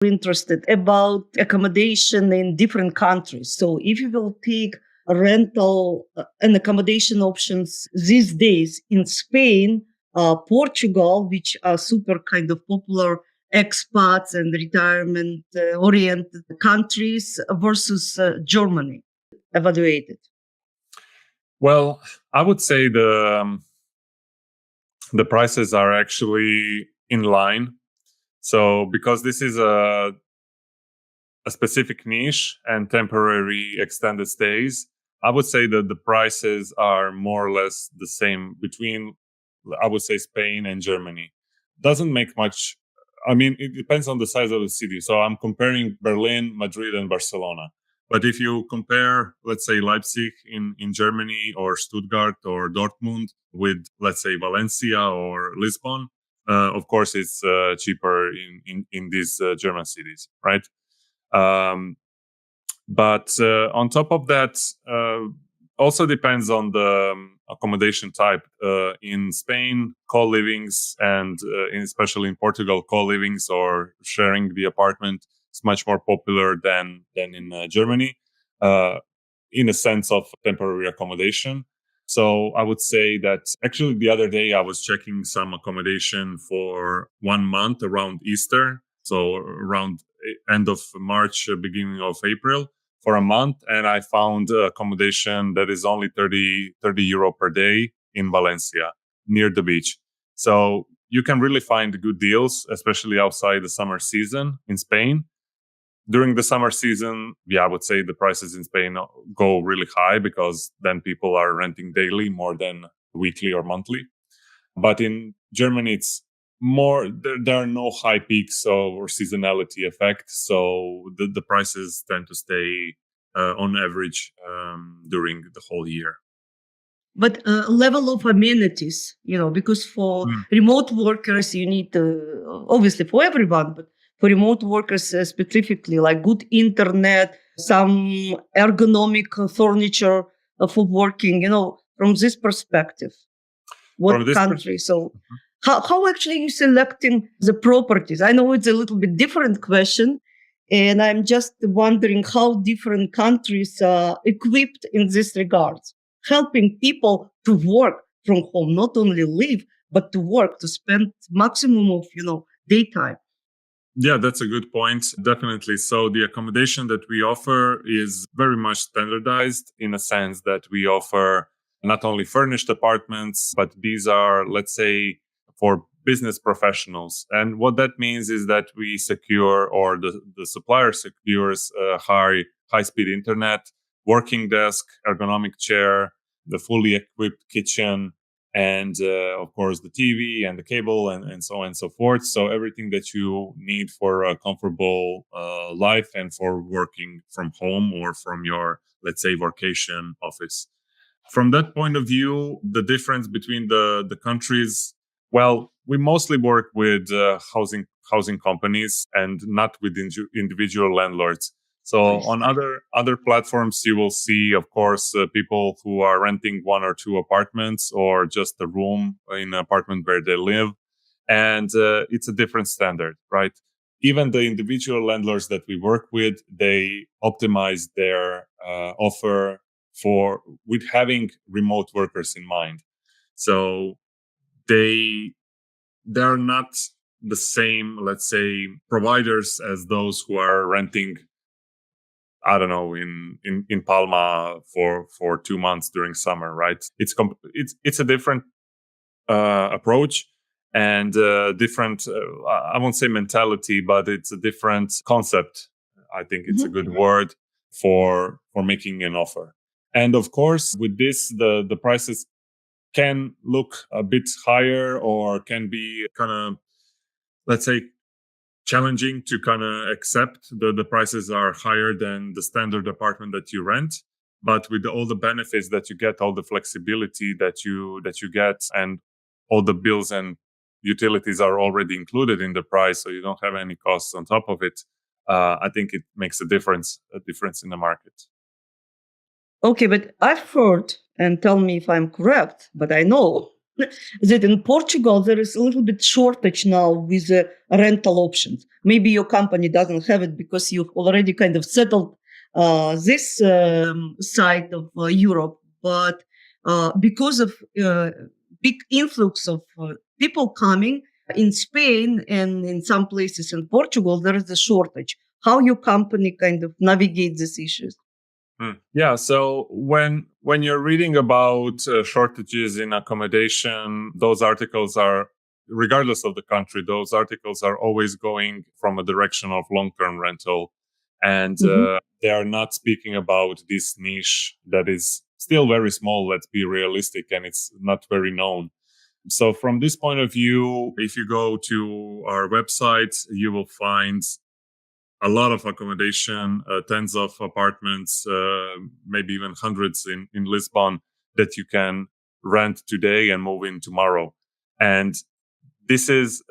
interested about accommodation in different countries. So if you will take rental and accommodation options these days in Spain, Portugal, which are super kind of popular expats and retirement oriented countries versus Germany, evaluated. Well, I would say the prices are actually in line. So because this is a specific niche and temporary extended stays, I would say that the prices are more or less the same between, I would say, Spain and Germany. Doesn't make much. I mean, it depends on the size of the city. So I'm comparing Berlin, Madrid, and Barcelona. But if you compare, let's say, Leipzig in Germany or Stuttgart or Dortmund with, let's say, Valencia or Lisbon, of course, it's cheaper in these German cities, right? But on top of that, also depends on the accommodation type. In Spain, co-livings and especially in Portugal, co-livings or sharing the apartment is much more popular than in Germany, in a sense of temporary accommodation. So I would say that actually the other day I was checking some accommodation for 1 month around Easter. So around end of March, beginning of April for a month. And I found accommodation that is only 30 euro per day in Valencia near the beach. So you can really find good deals, especially outside the summer season in Spain. During the summer season, I would say the prices in Spain go really high because then people are renting daily more than weekly or monthly. But in Germany, it's more, there are no high peaks or seasonality effect. So the prices tend to stay on average during the whole year. But level of amenities, because for remote workers, you need, obviously for everyone, but for remote workers specifically, like good internet, some ergonomic furniture for working, from this perspective, what country? So how actually you selecting the properties? I know it's a little bit different question, and I'm just wondering how different countries are equipped in this regard, helping people to work from home, not only live, but to work, to spend maximum of, daytime. Yeah, that's a good point. Definitely. So the accommodation that we offer is very much standardized in a sense that we offer not only furnished apartments, but these are, let's say, for business professionals. And what that means is that we secure, or the supplier secures, high speed internet, working desk, ergonomic chair, the fully equipped kitchen, and of course the TV and the cable and so on and so forth. So everything that you need for a comfortable life and for working from home or from your, let's say, vacation office. From that point of view, the difference between the countries, well, we mostly work with housing companies and not with individual landlords. So on other platforms, you will see, of course, people who are renting 1 or 2 apartments or just a room in an apartment where they live. And it's a different standard, right? Even the individual landlords that we work with, they optimize their offer with having remote workers in mind. So they're not the same, let's say, providers as those who are renting, I don't know, in Palma for 2 months during summer, right? It's a different approach and different, I won't say mentality, but it's a different concept. I think it's a good word for making an offer. And of course, with this, the prices can look a bit higher or can be kind of, let's say, challenging to kind of accept. The prices are higher than the standard apartment that you rent, but with all the benefits that you get, all the flexibility that you get, and all the bills and utilities are already included in the price, so you don't have any costs on top of it. I think it makes a difference in the market. Okay, but I've heard, and tell me if I'm correct, but I know that in Portugal there is a little bit shortage now with rental options. Maybe your company doesn't have it because you've already kind of settled this side of Europe, but because of big influx of people coming in Spain and in some places in Portugal, there is a shortage. How your company kind of navigates these issues? Yeah. So when you're reading about shortages in accommodation, those articles are, regardless of the country, those articles are always going from a direction of long-term rental, and they are not speaking about this niche that is still very small. Let's be realistic, and it's not very known. So from this point of view, if you go to our website, you will find a lot of accommodation, tens of apartments, maybe even hundreds in Lisbon that you can rent today and move in tomorrow. And this is,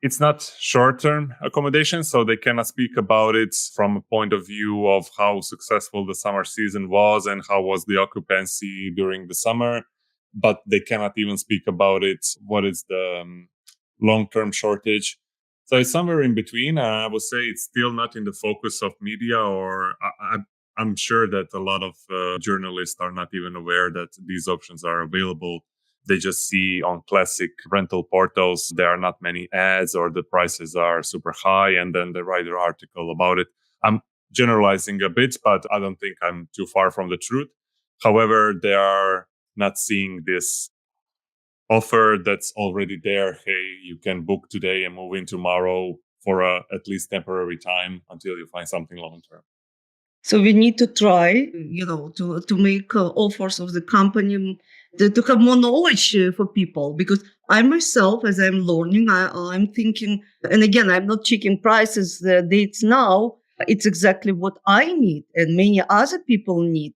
it's not short-term accommodation, so they cannot speak about it from a point of view of how successful the summer season was and how was the occupancy during the summer. But they cannot even speak about it. What is the long-term shortage? So it's somewhere in between. I would say it's still not in the focus of media, or I'm sure that a lot of journalists are not even aware that these options are available. They just see on classic rental portals, there are not many ads or the prices are super high, and then they write an article about it. I'm generalizing a bit, but I don't think I'm too far from the truth. However, they are not seeing this offer that's already there. Hey, you can book today and move in tomorrow for at least temporary time until you find something long term. So we need to try, to make offers of the company, to have more knowledge for people. Because I myself, as I'm learning, I'm thinking, and again, I'm not checking prices, the dates now. It's exactly what I need and many other people need,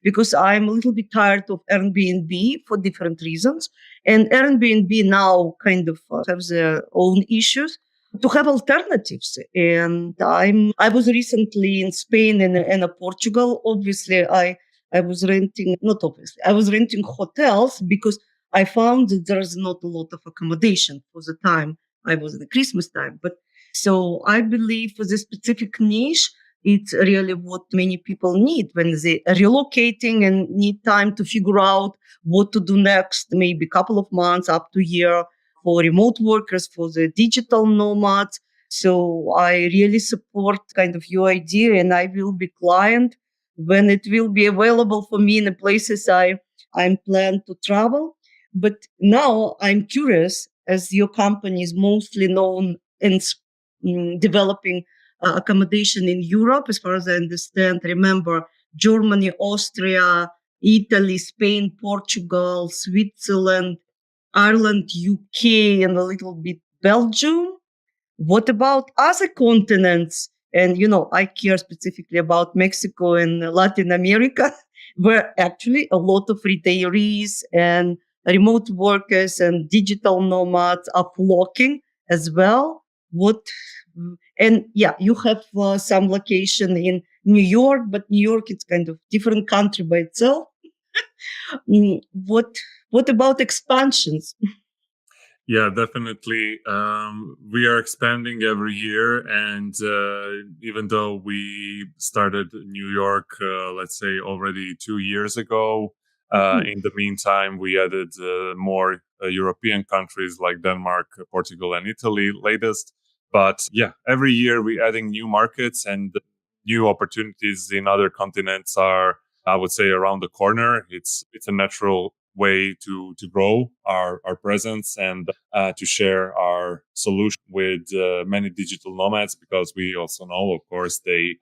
because I'm a little bit tired of Airbnb for different reasons. And Airbnb now kind of have their own issues, to have alternatives. And I was recently in Spain and Portugal. Obviously, I was renting, not obviously, I was renting hotels because I found that there's not a lot of accommodation for the time. I was in the Christmas time. But so I believe for this specific niche, it's really what many people need when they are relocating and need time to figure out what to do next, maybe a couple of months up to a year, for remote workers, for the digital nomads. So I really support kind of your idea, and I will be client when it will be available for me in the places I'm plan to travel. But now I'm curious, as your company is mostly known in developing accommodation in Europe, as far as I understand. Remember, Germany, Austria, Italy, Spain, Portugal, Switzerland, Ireland, UK, and a little bit Belgium. What about other continents? And, I care specifically about Mexico and Latin America, where actually a lot of retirees and remote workers and digital nomads are flocking as well. And yeah, you have some location in New York, but New York is kind of different country by itself. What about expansions? Yeah, definitely. We are expanding every year. And even though we started New York, let's say already 2 years ago, in the meantime, we added more European countries like Denmark, Portugal, and Italy latest. But yeah, every year we're adding new markets, and new opportunities in other continents are, I would say, around the corner. It's a natural way to grow our presence and to share our solution with many digital nomads, because we also know, of course, they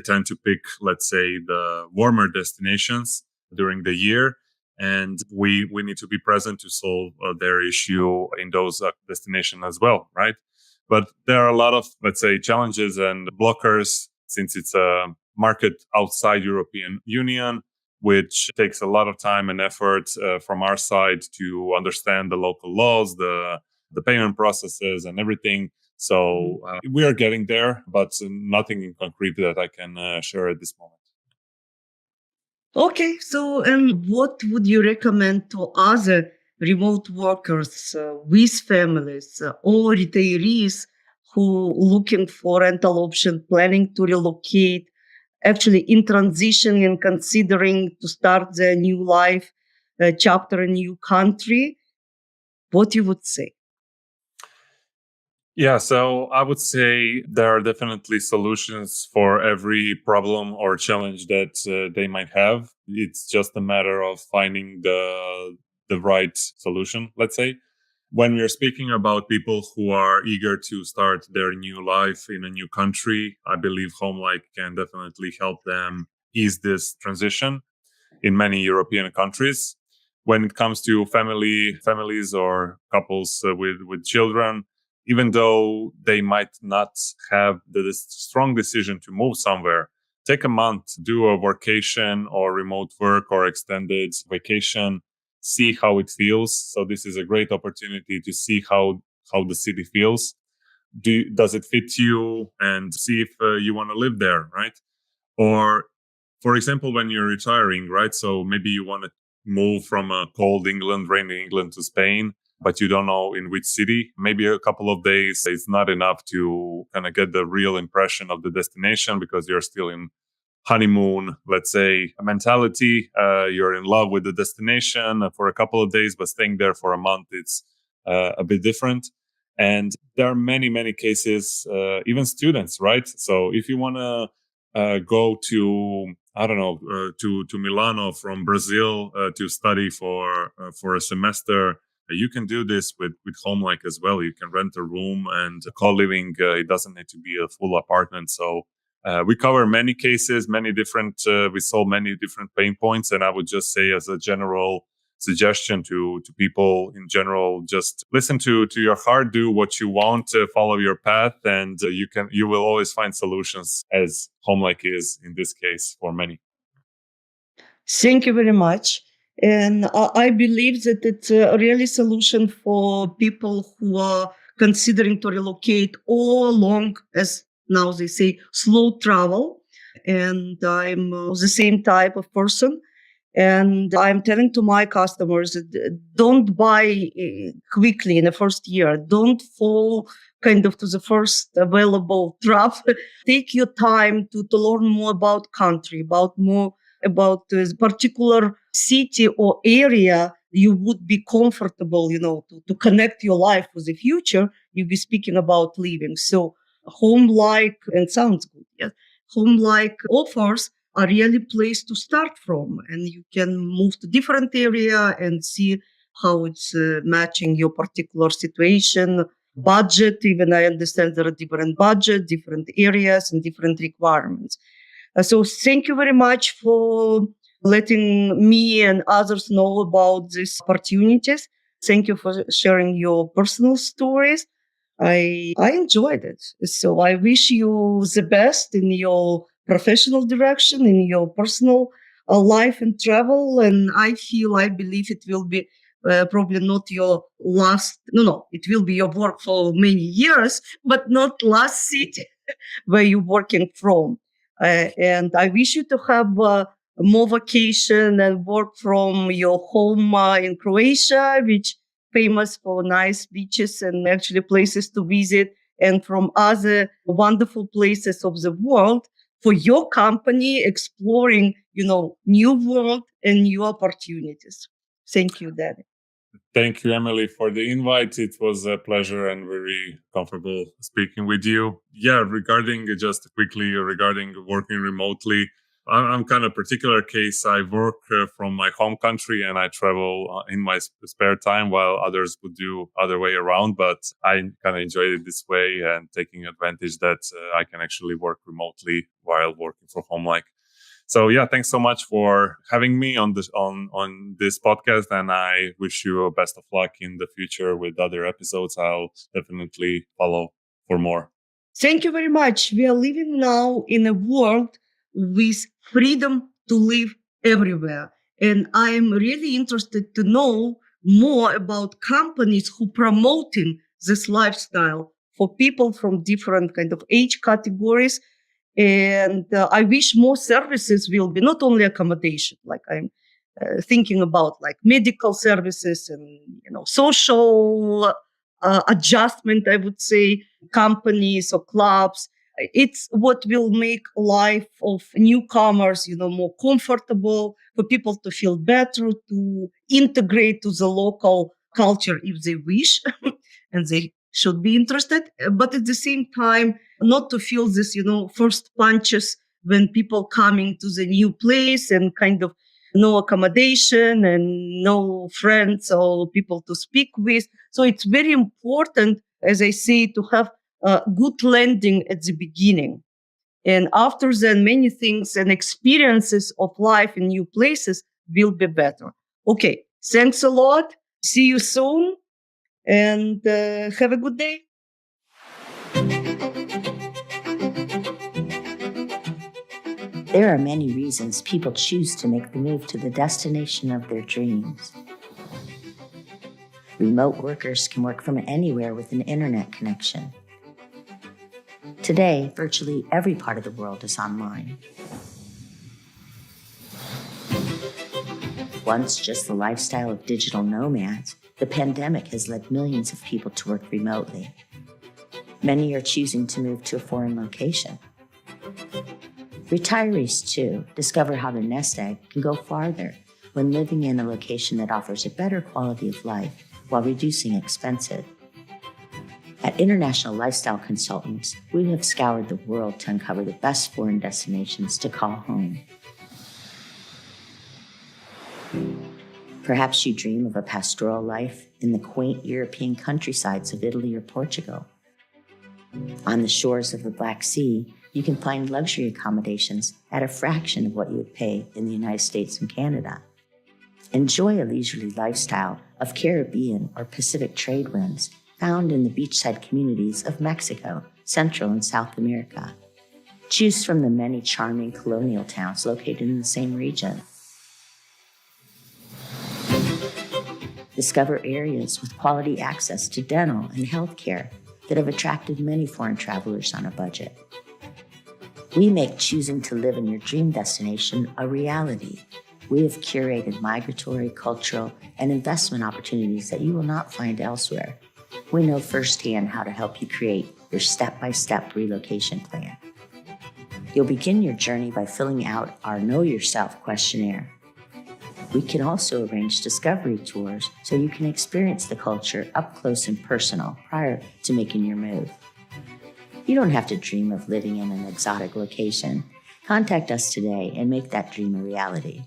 tend to pick, let's say, the warmer destinations during the year, and we need to be present to solve their issue in those destinations as well, right? But there are a lot of, let's say, challenges and blockers, since it's a market outside European Union, which takes a lot of time and effort from our side to understand the local laws, the payment processes, and everything. So we are getting there, but nothing in concrete that I can share at this moment. Okay, so and what would you recommend to other remote workers with families or retirees who looking for rental option, planning to relocate, actually in transition and considering to start their new life chapter in new country? What you would say? Yeah, so I would say there are definitely solutions for every problem or challenge that they might have. It's just a matter of finding the right solution, let's say. When we're speaking about people who are eager to start their new life in a new country, I believe Homelike can definitely help them ease this transition in many European countries. When it comes to families or couples with children, even though they might not have this strong decision to move somewhere, take a month, do a workation or remote work or extended vacation, see how it feels. So this is a great opportunity to see how the city feels. Does it fit you, and see if you want to live there, right? Or for example, when you're retiring, right? So maybe you want to move from a cold England, rainy England to Spain, but you don't know in which city. Maybe a couple of days is not enough to kind of get the real impression of the destination because you're still in honeymoon, let's say, mentality. You're in love with the destination for a couple of days, but staying there for a month, it's a bit different. And there are many, many cases, even students, right? So if you want to go to, I don't know, to Milano from Brazil to study for a semester, you can do this with Homelike as well. You can rent a room and co-living. It doesn't need to be a full apartment. So we cover many cases, many different. We solve many different pain points, and I would just say, as a general suggestion to people in general, just listen to your heart, do what you want, follow your path, and you will always find solutions, as Homelike is in this case for many. Thank you very much. And I believe that it's a really solution for people who are considering to relocate or long, as now they say, slow travel. And I'm the same type of person. And I'm telling to my customers, don't buy quickly in the first year. Don't fall kind of to the first available trap. Take your time to learn more about country, about this particular city or area you would be comfortable, to connect your life with the future. You'll be speaking about living. So home like, and sounds good, yes. Home like offers are really place to start from, and you can move to different area and see how it's matching your particular situation, budget. Even I understand there are different budget, different areas, and different requirements. So thank you very much for letting me and others know about these opportunities. Thank you for sharing your personal stories. I enjoyed it. So I wish you the best in your professional direction, in your personal life and travel. And I believe it will be probably not your last, no, it will be your work for many years, but not last city where you're working from. And I wish you to have more vacation and work from your home in Croatia, which famous for nice beaches and actually places to visit, and from other wonderful places of the world for your company exploring, new world and new opportunities. Thank you, Dani. Thank you, Emily, for the invite. It was a pleasure and very comfortable speaking with you. Yeah, regarding just quickly regarding working remotely, I'm kind of particular case. I work from my home country and I travel in my spare time, while others would do other way around. But I kind of enjoyed it this way and taking advantage that I can actually work remotely while working for Homelike. So yeah, thanks so much for having me on this podcast, and I wish you best of luck in the future with other episodes. I'll definitely follow for more. Thank you very much. We are living now in a world with freedom to live everywhere. And I'm really interested to know more about companies who promoting this lifestyle for people from different kind of age categories And I wish more services will be not only accommodation, like I'm thinking about like medical services and, social adjustment, I would say, companies or clubs. It's what will make life of newcomers, more comfortable, for people to feel better, to integrate to the local culture if they wish, and they should be interested. But at the same time, not to feel this, first punches when people coming to the new place and kind of no accommodation and no friends or people to speak with. So it's very important, as I say, to have a good landing at the beginning. And after then, many things and experiences of life in new places will be better. Okay, thanks a lot. See you soon and have a good day. There are many reasons people choose to make the move to the destination of their dreams. Remote workers can work from anywhere with an internet connection. Today, virtually every part of the world is online. Once just the lifestyle of digital nomads, the pandemic has led millions of people to work remotely. Many are choosing to move to a foreign location. Retirees, too, discover how their nest egg can go farther when living in a location that offers a better quality of life while reducing expenses. At International Lifestyle Consultants, we have scoured the world to uncover the best foreign destinations to call home. Perhaps you dream of a pastoral life in the quaint European countrysides of Italy or Portugal. On the shores of the Black Sea, you can find luxury accommodations at a fraction of what you would pay in the United States and Canada. Enjoy a leisurely lifestyle of Caribbean or Pacific trade winds found in the beachside communities of Mexico, Central and South America. Choose from the many charming colonial towns located in the same region. Discover areas with quality access to dental and health care that have attracted many foreign travelers on a budget. We make choosing to live in your dream destination a reality. We have curated migratory, cultural, and investment opportunities that you will not find elsewhere. We know firsthand how to help you create your step-by-step relocation plan. You'll begin your journey by filling out our Know Yourself questionnaire. We can also arrange discovery tours so you can experience the culture up close and personal prior to making your move. You don't have to dream of living in an exotic location. Contact us today and make that dream a reality.